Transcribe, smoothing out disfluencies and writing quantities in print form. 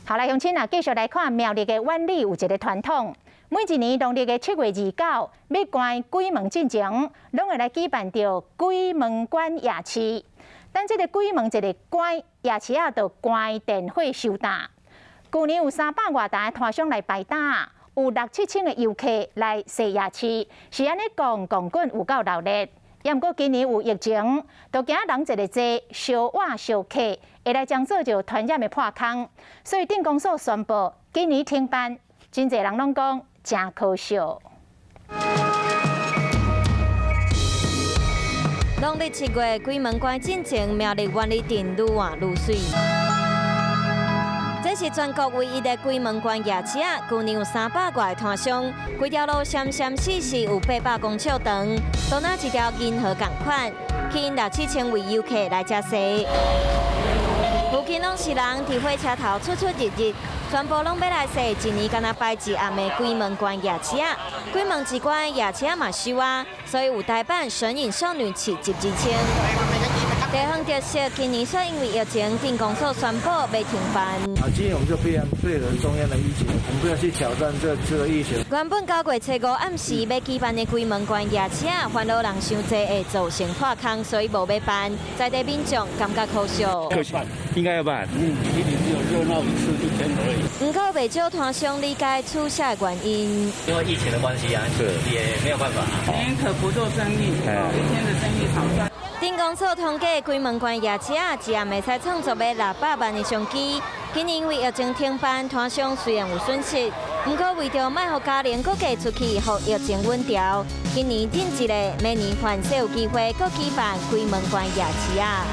好来，乡亲啊，继续来看苗栗的湾里有一个传统，每一年农历的7月29，要关鬼门进前，拢会来举办着鬼门关夜市。但这个鬼门一个关夜市啊，就关电火收大。去年有300外台团商来摆搭，有6、7千的游客来踅夜市，是安尼讲滚有够热闹。也毋过今年有疫情，就惊人一个多，烧瓦烧客，会来将做着传染的破空，所以镇公所宣布今年停办。真侪人拢讲真可笑。农历7月，鬼门关进前，苗栗湾里镇愈换愈水。这是全国唯一的鬼门关夜市啊！去年有300外团商，规条路闪闪烁烁，有800公尺长，都拿一条银河同款，吸引6、7千位游客来食踅。附近拢是人伫火车头出入，全部拢要来踅。一年敢若摆一暗的鬼门关夜市啊！鬼门之关夜市嘛收啊，所以有台版神隐少女气集之称。地方特色，今年说因为疫情，镇公所宣布要停办。今年我们就非常配合中央的疫情，我们不要去挑战这个疫情。原本9月初5暗时要举办的鬼门关夜市啊，烦恼人伤济，会造成破空，所以无要办。在地民众感觉可笑。可惜，应该要办。今年只有热闹1次1天而已。不过未少团商理解取消的原因。因为疫情的关系啊，也没有办法。宁可不做生意，1天的生意好赚。镇公所统计，鬼门关夜市啊，一暗会使创作要600万的商机。今年因为疫情停办，团商虽然有损失，不过为着卖互家人搁嫁出去，互疫情稳调，今年定一个，明年凡是有机会搁举办鬼门关夜市啊。